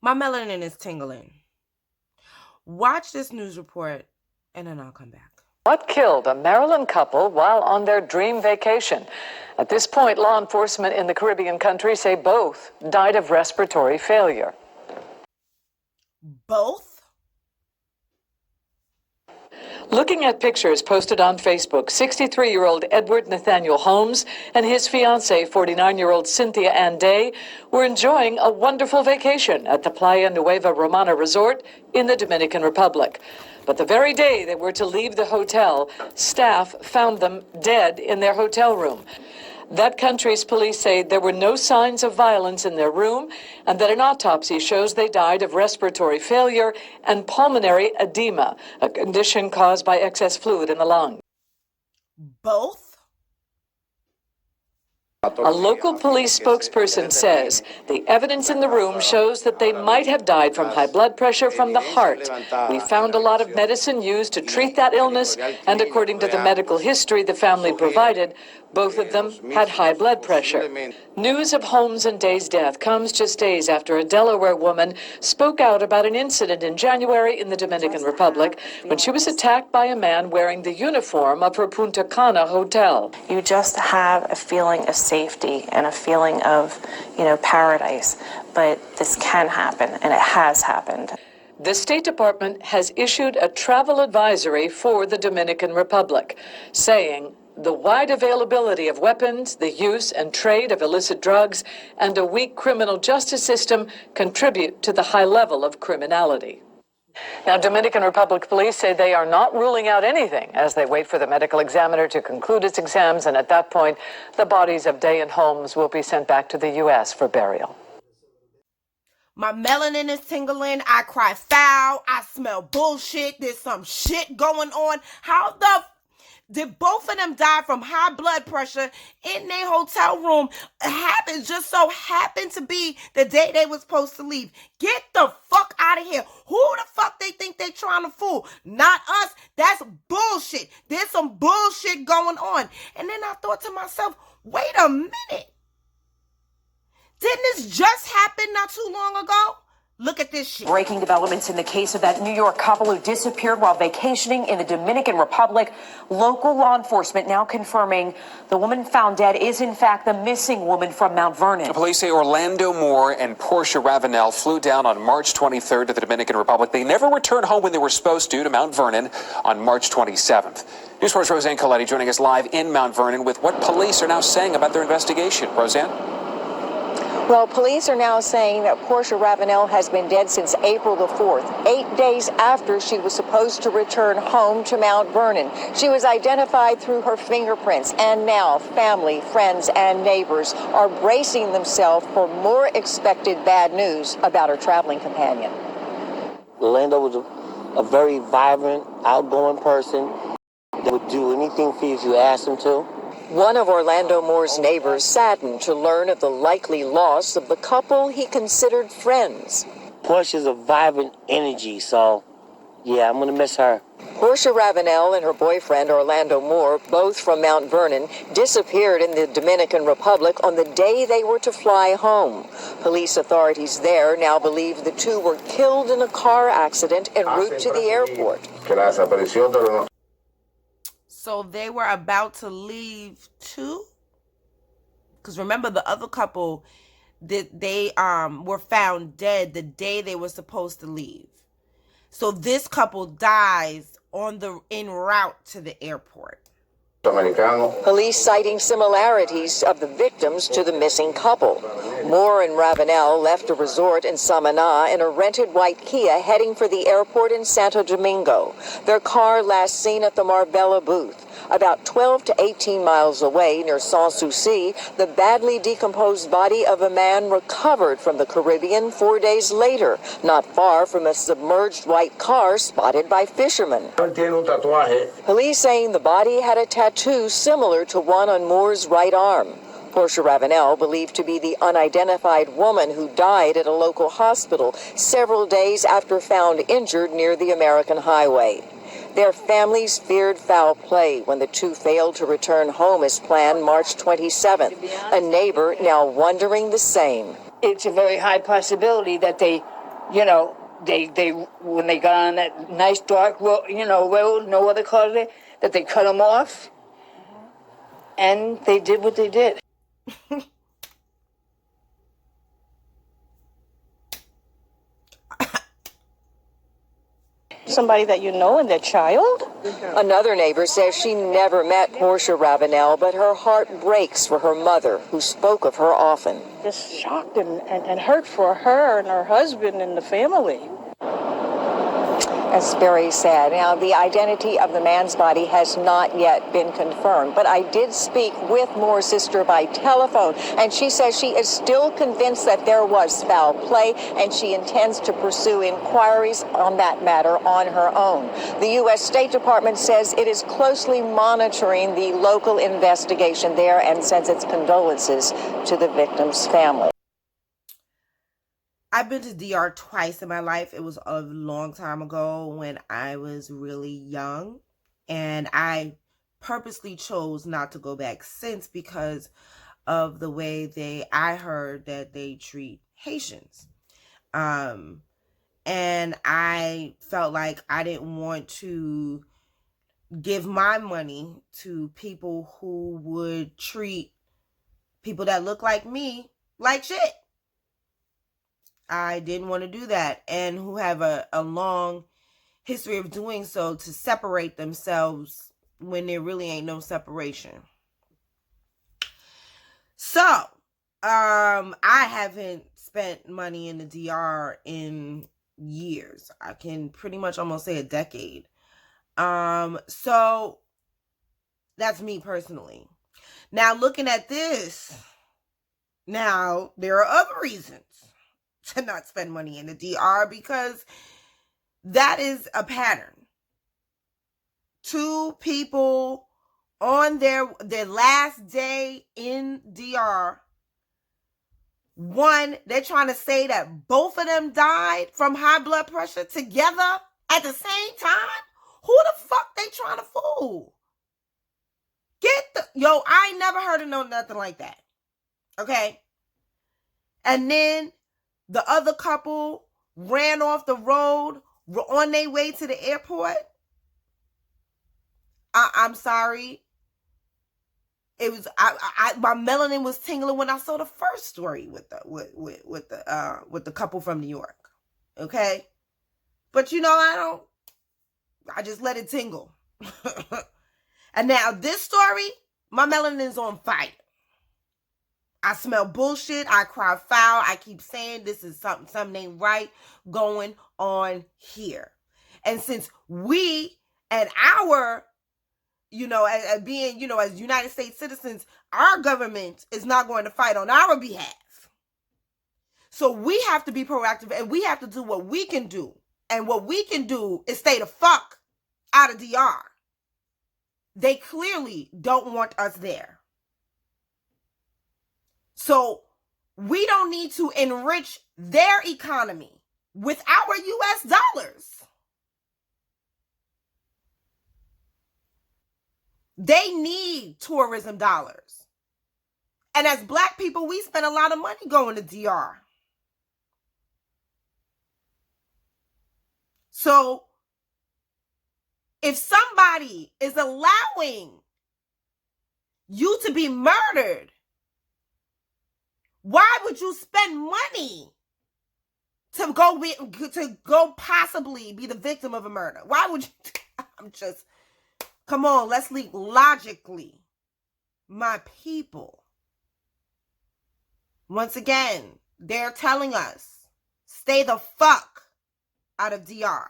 My melanin is tingling. Watch this news report, and then I'll come back. What killed a Maryland couple while on their dream vacation? At this point, law enforcement in the Caribbean country say both died of respiratory failure. Both? Looking at pictures posted on Facebook, 63-year-old Edward Nathaniel Holmes and his fiancée, 49-year-old Cynthia Ann Day, were enjoying a wonderful vacation at the Playa Nueva Romana resort in the Dominican Republic. But the very day they were to leave the hotel, staff found them dead in their hotel room. That country's police say there were no signs of violence in their room and that an autopsy shows they died of respiratory failure and pulmonary edema, a condition caused by excess fluid in the lung. Both? A local police spokesperson says the evidence in the room shows that they might have died from high blood pressure from the heart. We found a lot of medicine used to treat that illness, and according to the medical history the family provided, both of them had high blood pressure. News of Holmes and Day's death comes just days after a Delaware woman spoke out about an incident in January in the Dominican Republic when she was attacked by a man wearing the uniform of her Punta Cana hotel. You just have a feeling of safety and a feeling of, paradise. But this can happen, and it has happened. The State Department has issued a travel advisory for the Dominican Republic, saying the wide availability of weapons, the use and trade of illicit drugs, and a weak criminal justice system contribute to the high level of criminality. Now, Dominican Republic police say they are not ruling out anything as they wait for the medical examiner to conclude its exams, and at that point, the bodies of Day and Holmes will be sent back to the U.S. for burial. My melanin is tingling. I cry foul. I smell bullshit. There's some shit going on. How the did both of them die from high blood pressure in their hotel room? It just so happened to be the day they were supposed to leave. Get the fuck out of here. Who the fuck they think they trying to fool? Not us. That's bullshit. There's some bullshit going on. And then I thought to myself, wait a minute. Didn't this just happen not too long ago? Look at this shit. Breaking developments in the case of that New York couple who disappeared while vacationing in the Dominican Republic. Local law enforcement now confirming the woman found dead is in fact the missing woman from Mount Vernon. Police say Orlando Moore and Portia Ravenel flew down on March 23rd to the Dominican Republic. They never returned home when they were supposed to Mount Vernon on March 27th. News Force Roseanne Coletti joining us live in Mount Vernon with what police are now saying about their investigation. Roseanne? Well, police are now saying that Portia Ravenel has been dead since April the 4th, 8 days after she was supposed to return home to Mount Vernon. She was identified through her fingerprints, and now family, friends, and neighbors are bracing themselves for more expected bad news about her traveling companion. Orlando was a very vibrant, outgoing person that would do anything for you if you asked him to. One of Orlando Moore's neighbors saddened to learn of the likely loss of the couple he considered friends. Portia's a vibrant energy, so yeah, I'm gonna miss her. Portia Ravenel and her boyfriend Orlando Moore, both from Mount Vernon, disappeared in the Dominican Republic on the day they were to fly home. Police authorities there now believe the two were killed in a car accident en route to the airport. So they were about to leave too? Because remember, the other couple, they were found dead the day they were supposed to leave. So this couple dies en route to the airport. Police citing similarities of the victims to the missing couple. Moore and Ravenel left a resort in Samaná in a rented white Kia heading for the airport in Santo Domingo. Their car last seen at the Marbella booth. About 12 to 18 miles away near Sanssouci, the badly decomposed body of a man recovered from the Caribbean 4 days later, not far from a submerged white car spotted by fishermen. Police saying the body had a tattoo similar to one on Moore's right arm. Portia Ravenel, believed to be the unidentified woman who died at a local hospital several days after found injured near the American highway. Their families feared foul play when the two failed to return home as planned March 27th. A neighbor now wondering the same. It's a very high possibility that they You know, they when they got on that nice dark road, road, no other cars there, that they cut them off, and they did what they did. Somebody that you know and their child? Another neighbor says she never met Portia Ravenel, but her heart breaks for her mother, who spoke of her often. Just shocked and hurt for her and her husband and the family. That's very sad. Now, the identity of the man's body has not yet been confirmed, but I did speak with Moore's sister by telephone, and she says she is still convinced that there was foul play, and she intends to pursue inquiries on that matter on her own. The U.S. State Department says it is closely monitoring the local investigation there and sends its condolences to the victim's family. I've been to DR twice in my life. It was a long time ago when I was really young, and I purposely chose not to go back since because of the way I heard that they treat Haitians. And I felt like I didn't want to give my money to people who would treat people that look like me like shit. I didn't want to do that, and who have a long history of doing so to separate themselves when there really ain't no separation. So, I haven't spent money in the DR in years. I can pretty much almost say a decade. So that's me personally. Now, looking at this, now there are other reasons to not spend money in the DR, because that is a pattern. Two people on their last day in DR, one, they're trying to say that both of them died from high blood pressure together at the same time. Who the fuck they trying to fool? I ain't never heard of nothing like that. Okay? And then the other couple ran off the road on their way to the airport. I'm sorry. It was my melanin was tingling when I saw the first story with the couple from New York. Okay? But I just let it tingle. And now this story, my melanin is on fire. I smell bullshit. I cry foul. I keep saying this is something ain't right going on here. And since we and our, as being, as United States citizens, our government is not going to fight on our behalf. So we have to be proactive, and we have to do what we can do. And what we can do is stay the fuck out of DR. They clearly don't want us there. So we don't need to enrich their economy with our US dollars. They need tourism dollars. And as Black people, we spend a lot of money going to DR. So if somebody is allowing you to be murdered, why would you spend money to go possibly be the victim of a murder? Why would you? Come on, let's think logically. My people. Once again, they're telling us, stay the fuck out of DR.